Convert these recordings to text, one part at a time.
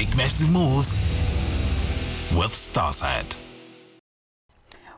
Make massive moves with StarSat.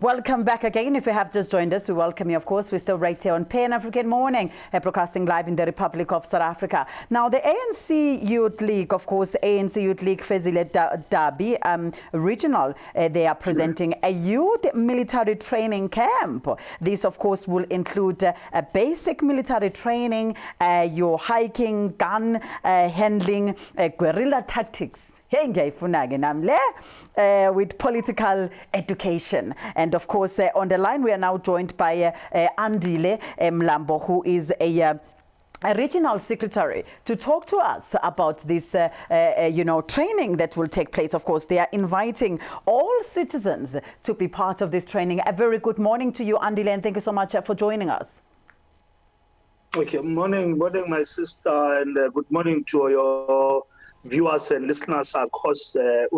Welcome back again. If you have just joined us, we welcome you, of course. We're still right here on Pan African Morning, broadcasting live in the Republic of South Africa. Now, the ANC Youth League, of course, ANC Youth League Fezile Dabi Regional, they are presenting a youth military training camp. This, of course, will include a basic military training, your hiking, gun handling, guerrilla tactics, with political education. And of course, on the line, we are now joined by Andile Mlambo, who is a regional secretary, to talk to us about this, training that will take place. Of course, they are inviting all citizens to be part of this training. A very good morning to you, Andile, and thank you so much for joining us. Okay, morning, my sister, and good morning to your viewers and listeners across the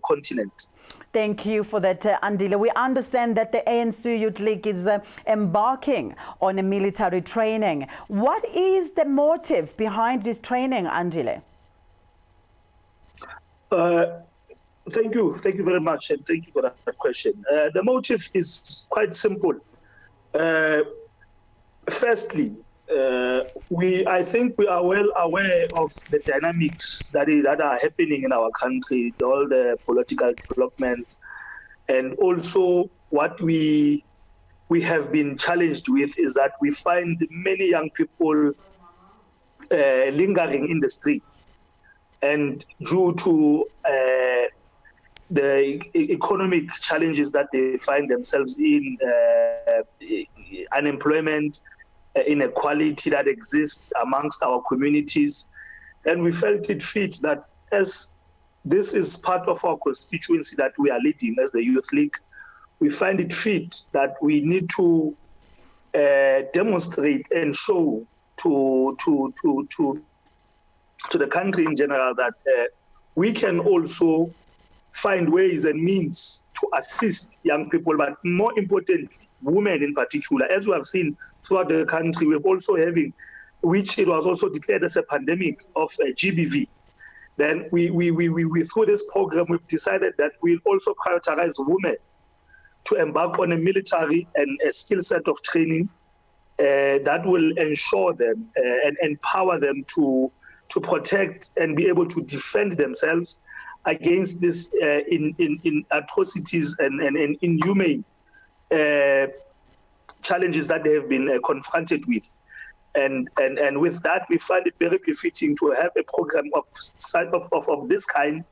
continent. Thank you for that, Andile. We understand that the ANC Youth League is embarking on a military training. What is the motive behind this training, Andile? Thank you very much, and thank you for that question. The motive is quite simple. Firstly, I think we are well aware of the dynamics that are happening in our country, all the political developments, and also what we have been challenged with is that we find many young people lingering in the streets, and due to the economic challenges that they find themselves in, unemployment, inequality that exists amongst our communities. And we felt it fit that as this is part of our constituency that we are leading as the Youth League, we find it fit that we need to demonstrate and show to the country in general that we can also find ways and means to assist young people, but more importantly, women in particular. As we have seen throughout the country, we're also having, which it was also declared as a pandemic of GBV. Then we through this program, we've decided that we'll also prioritize women to embark on a military and a skill set of training that will ensure them and empower them to protect and be able to defend themselves against this in atrocities and inhumane challenges that they have been confronted with. And with that, we find it very befitting to have a program of this kind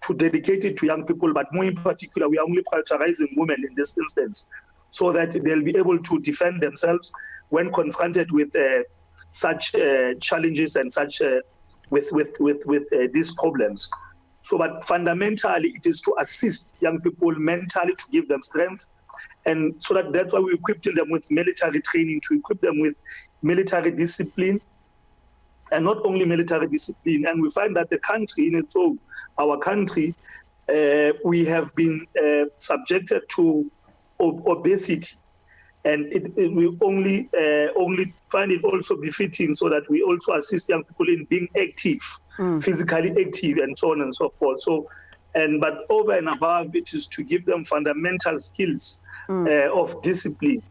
to dedicate it to young people, but more in particular, we are only prioritizing women in this instance, so that they'll be able to defend themselves when confronted with such challenges and such with these problems. So, but fundamentally, it is to assist young people mentally, to give them strength, and so that's why we equipped them with military training, to equip them with military discipline, and not only military discipline. And we find that the country in its own, our country, we have been subjected to obesity, and we only find it also befitting so that we also assist young people in being active, physically active, and so on and so forth. So, but over and above, it is to give them fundamental skills of discipline,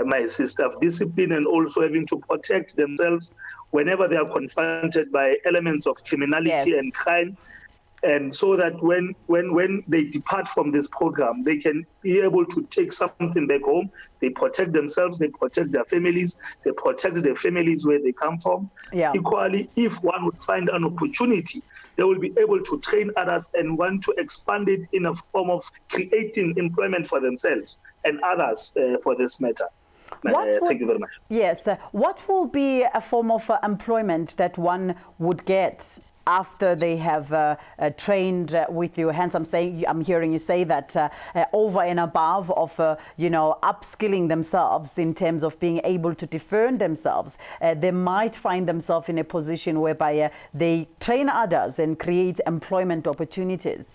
my sister, of discipline, and also having to protect themselves whenever they are confronted by elements of criminality and crime. And so that when they depart from this program, they can be able to take something back home. They protect themselves, they protect their families, they protect the families where they come from. Yeah. Equally, if one would find an opportunity, they will be able to train others and want to expand it in a form of creating employment for themselves and others for this matter. Thank you very much. Yes. What will be a form of employment that one would get after they have trained with you? Hence, I'm hearing you say that over and above of upskilling themselves in terms of being able to defend themselves, they might find themselves in a position whereby they train others and create employment opportunities.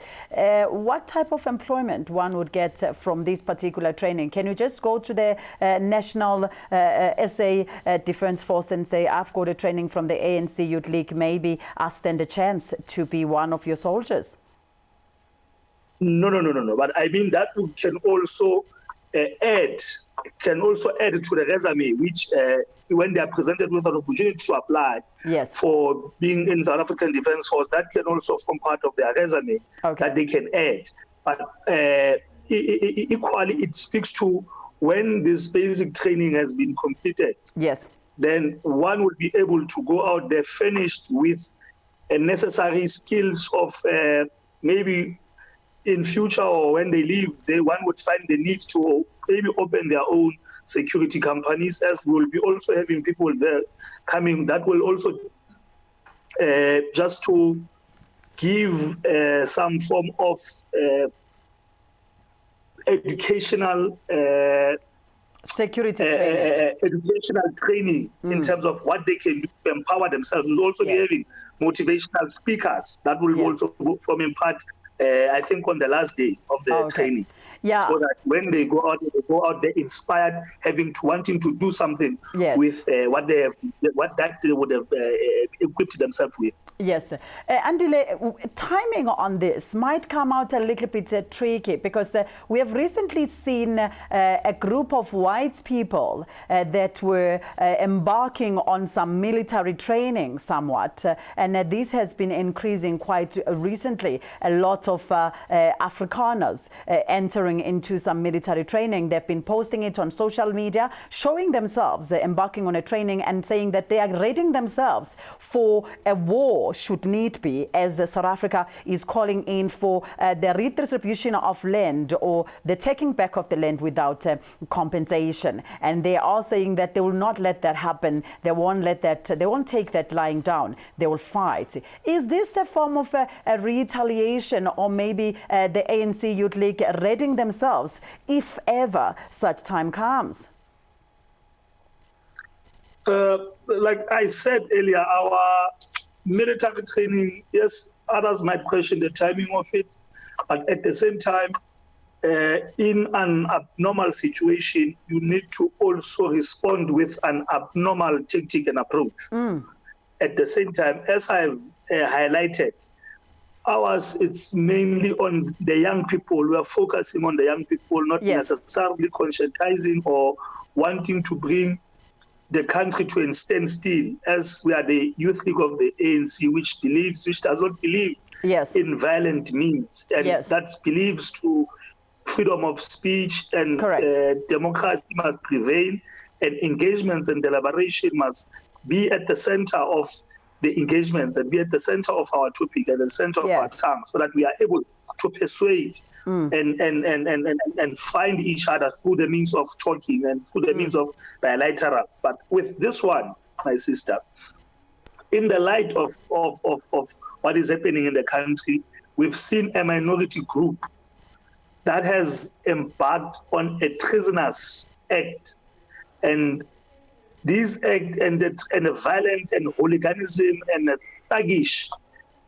What type of employment one would get from this particular training? Can you just go to the National SA Defence Force and say, I've got a training from the ANC Youth League, maybe I stand stand a chance to be one of your soldiers? No. But I mean that can also add to the resume, which when they are presented with an opportunity to apply for being in South African Defence Force, that can also form part of their resume that they can add. But equally, it speaks to when this basic training has been completed. Yes. Then one would be able to go out there finished with necessary skills of maybe in future or when they leave, one would find the need to maybe open their own security companies, as we will be also having people there coming that will also just to give some form of educational security training. Educational training in terms of what they can do to empower themselves. We'll also be having motivational speakers that will also form in part, I think, on the last day of the training. Yeah. So that when they go out, they're inspired, wanting to do something with what they would have equipped themselves with. Yes. Andile, timing on this might come out a little bit tricky because we have recently seen a group of white people that were embarking on some military training somewhat. And this has been increasing quite recently. A lot of Afrikaners entering into some military training. They've been posting it on social media, showing themselves embarking on a training and saying that they are readying themselves for a war should need be, as South Africa is calling in for the redistribution of land or the taking back of the land without compensation. And they are saying that they will not let that happen. They won't take that lying down. They will fight. Is this a form of a retaliation, or maybe the ANC Youth League readying themselves if ever such time comes? Like I said earlier, our military training, yes, others might question the timing of it, but at the same time, in an abnormal situation, you need to also respond with an abnormal tactic and approach. At the same time, as I've highlighted, ours, it's mainly on the young people. We are focusing on the young people, not necessarily conscientizing or wanting to bring the country to a standstill, as we are the Youth League of the ANC, which does not believe in violent means, and that believes to freedom of speech and democracy must prevail, and engagements and deliberation must be at the center of the engagements and be at the center of our topic and the center of our tongue, so that we are able to persuade and find each other through the means of talking and through the means of bilateral. But with this one, my sister, in the light of what is happening in the country, we've seen a minority group that has embarked on a treasonous act, and this act and a violent and hooliganism and a thuggish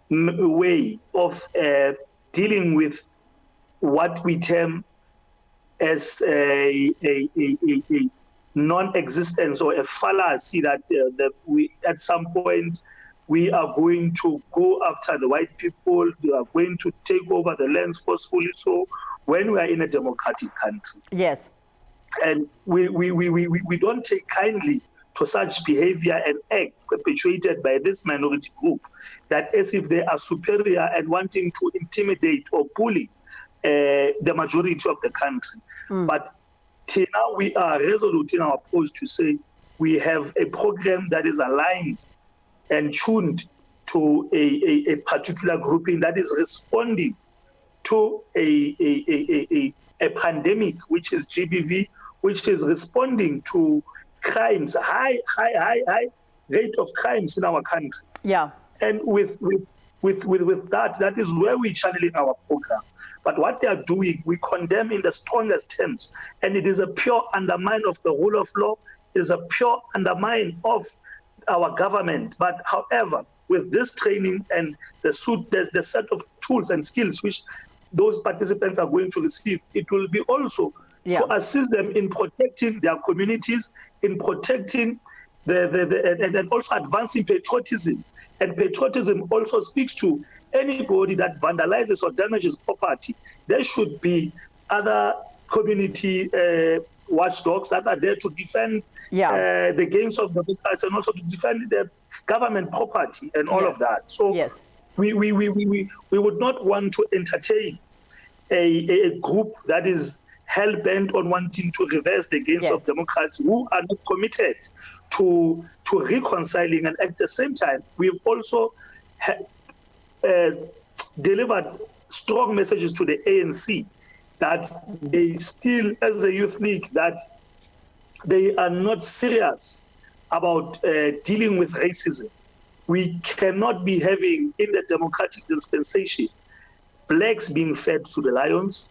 way of dealing with what we term as a non-existence or a fallacy that we at some point we are going to go after the white people, we are going to take over the lands forcefully. So when we are in a democratic country, and we don't take kindly to such behavior and acts perpetuated by this minority group, that as if they are superior and wanting to intimidate or bully the majority of the country. But till now, we are resolute in our approach to say we have a program that is aligned and tuned to a particular grouping that is responding to a pandemic, which is GBV, which is responding to crimes, high rate of crimes in our country. And with that is where we're channeling our program. But what they are doing, we condemn in the strongest terms, and it is a pure undermine of the rule of law. It is a pure undermine of our government. But however, with this training and the set of tools and skills which those participants are going to receive, it will be also to assist them in protecting their communities, in protecting and also advancing patriotism. And patriotism also speaks to anybody that vandalizes or damages property. There should be other community watchdogs that are there to defend the gains of the democracy and also to defend the government property and all of that. So we would not want to entertain a group that is hell-bent on wanting to reverse the gains of democracy, who are not committed to reconciling. And at the same time, we've also delivered strong messages to the ANC that they still, as the Youth League, that they are not serious about dealing with racism. We cannot be having, in the democratic dispensation, blacks being fed to the lions,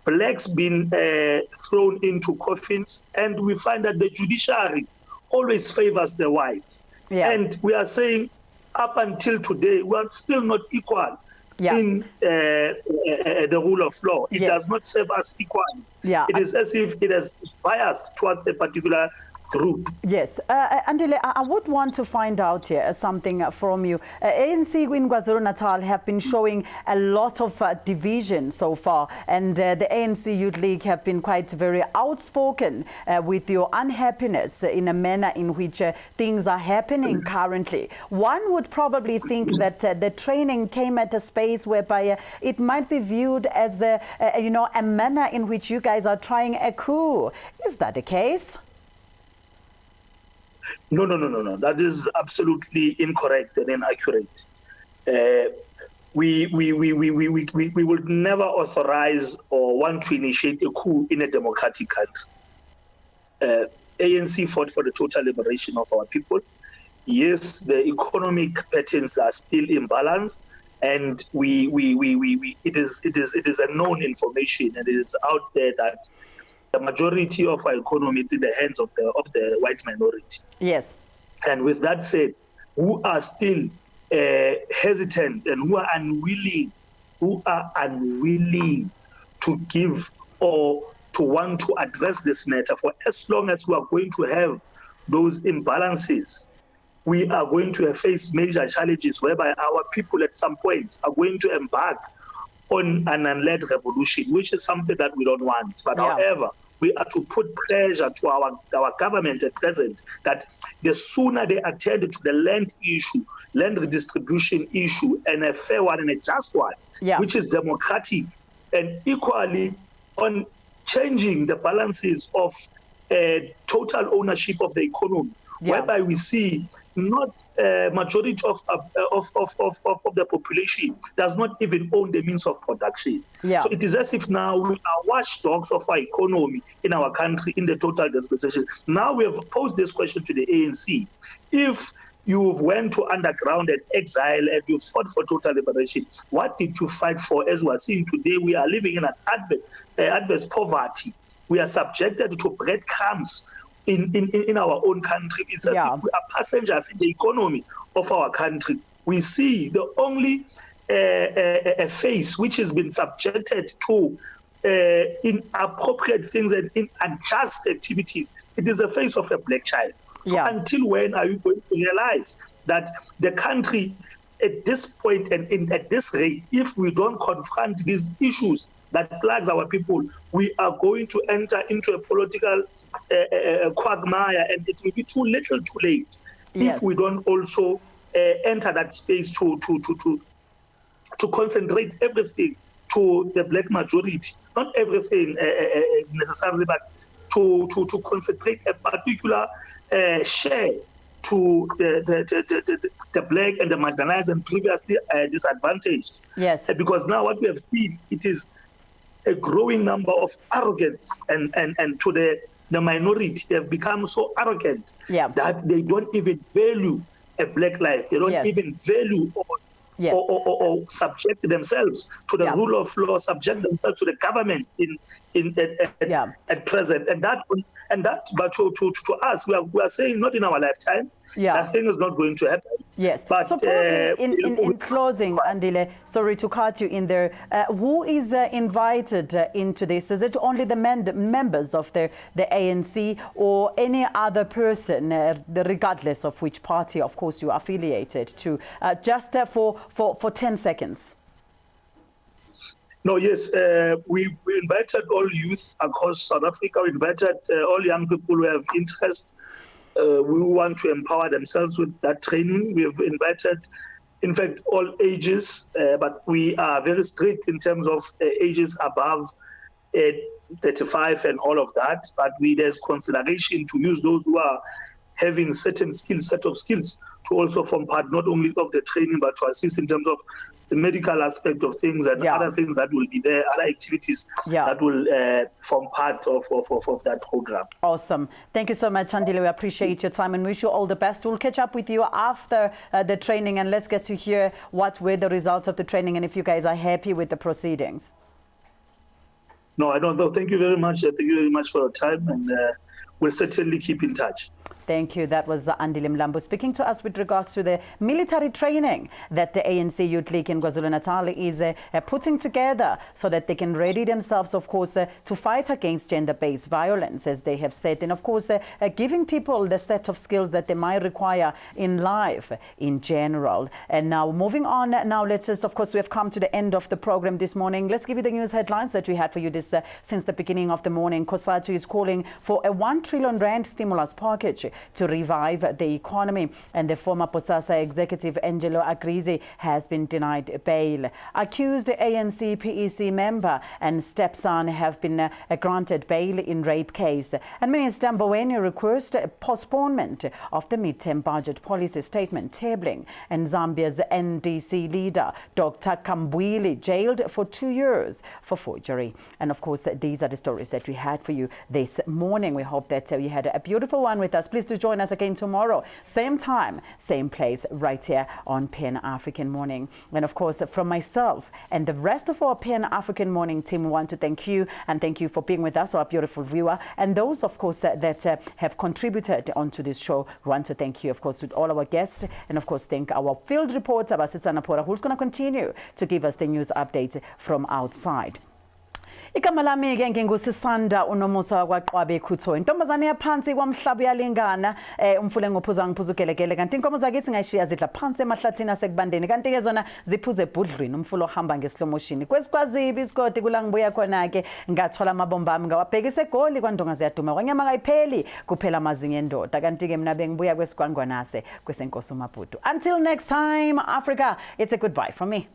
blacks being thrown into coffins, and we find that the judiciary always favors the whites. And we are saying, up until today, we are still not equal in the rule of law. It does not serve us equally. It is as if it is biased towards a particular group. Yes. Andile, I would want to find out here something from you. ANC in KwaZulu-Natal have been showing a lot of division so far, and the ANC Youth League have been quite very outspoken with your unhappiness in a manner in which things are happening currently. One would probably think that the training came at a space whereby it might be viewed as a manner in which you guys are trying a coup. Is that the case? No. That is absolutely incorrect and inaccurate. We would never authorize or want to initiate a coup in a democratic country. ANC fought for the total liberation of our people. Yes, the economic patterns are still imbalanced, and it is a known information, and it is out there that the majority of our economy is in the hands of the white minority. Yes. And with that said, who are still hesitant and who are unwilling to give or to want to address this matter, for as long as we are going to have those imbalances, we are going to face major challenges whereby our people at some point are going to embark on an unled revolution, which is something that we don't want. But however, we are to put pressure to our government at present that the sooner they attend to the land issue, land redistribution issue, and a fair one and a just one, which is democratic, and equally on changing the balances of total ownership of the economy, whereby we see not a majority of the population does not even own the means of production. So it is as if now we are watchdogs of our economy in our country in the total dispensation. Now we have posed this question to the ANC. If you went to underground and exile and you fought for total liberation, what did you fight for? As we are seeing today, we are living in an adverse poverty. We are subjected to breadcrumbs in our own country. It's as if we are passengers in the economy of our country. We see the only a face which has been subjected to inappropriate things and in unjust activities. It is a face of a black child. So until when are you going to realize that the country at this point and at this rate, if we don't confront these issues that plagues our people, we are going to enter into a political quagmire, and it will be too little too late if we don't also enter that space to concentrate everything to the black majority, not everything necessarily, but to concentrate a particular share to the black and the marginalized and previously disadvantaged. Because now what we have seen, it is a growing number of arrogance and to the minority. They have become so arrogant that they don't even value a black life. They don't even value or subject themselves to the rule of law, subject themselves to the government at present. And that but to us, we are saying not in our lifetime. That thing is not going to happen. Yes. But so probably in closing, Andile, sorry to cut you in there, who is invited into this? Is it only the members of the ANC or any other person, regardless of which party, of course, you are affiliated to? Just for 10 seconds. No, yes, we invited all youth across South Africa. We invited all young people who have interest. We want to empower themselves with that training. We have invited, in fact, all ages, but we are very strict in terms of ages above 35 and all of that. But there's consideration to use those who are having certain set of skills to also form part not only of the training, but to assist in terms of the medical aspect of things and other things that will be there, other activities that will form part of that program. Awesome. Thank you so much, Andile. We appreciate your time and wish you all the best. We'll catch up with you after the training, and let's get to hear what were the results of the training and if you guys are happy with the proceedings. No, I don't know. Thank you very much. Thank you very much for your time, and we'll certainly keep in touch. Thank you. That was Andile Mlambo speaking to us with regards to the military training that the ANC Youth League in KwaZulu-Natal is putting together so that they can ready themselves, of course, to fight against gender-based violence, as they have said, and of course, giving people the set of skills that they might require in life in general. And now moving on, now let's just, of course, we have come to the end of the program this morning. Let's give you the news headlines that we had for you this since the beginning of the morning. COSATU is calling for a 1 trillion rand stimulus package to revive the economy, and the former POSASA executive Angelo Agrizi has been denied bail. Accused ANC PEC member and stepson have been granted bail in rape case, and Minister Mboweni requests postponement of the mid-term budget policy statement tabling, and Zambia's NDC leader Dr. Kambwili jailed for 2 years for forgery. And of course, these are the stories that we had for you this morning. We hope that you had a beautiful one with us. Please do join us again tomorrow, same time, same place, right here on Pan-African Morning. And of course, from myself and the rest of our Pan-African Morning team, we want to thank you, and thank you for being with us, our beautiful viewer, and those, of course, that have contributed onto this show. We want to thank you, of course, to all our guests, and of course, thank our field reporter, SISANDA, who's going to continue to give us the news updates from outside. Igama lami ke ngingusisanda unomusa kwaQWABE-COUTAUD. Intombazane yaphansi kwamhlaba uyalingana umfule ngophuza ngiphuzukele kanti inkomo zakithi ngayishiya zidla phansi emahlathini asekubandeni kanti ke zona ziphuze ebhudlwini umfulo ohamba ngeslow motion. KweSikwaZibi isigodi kula ngibuya khona ke ngathola amabomba ami ngawabhekisa eGoli kwaNdonga ziyaduma kwanyama kayipheli kuphela amazinga endoda kanti ke mina bengibuya kweSigwangwanase kwesenkosi uMaputo. Until next time, Africa, it's a goodbye from me.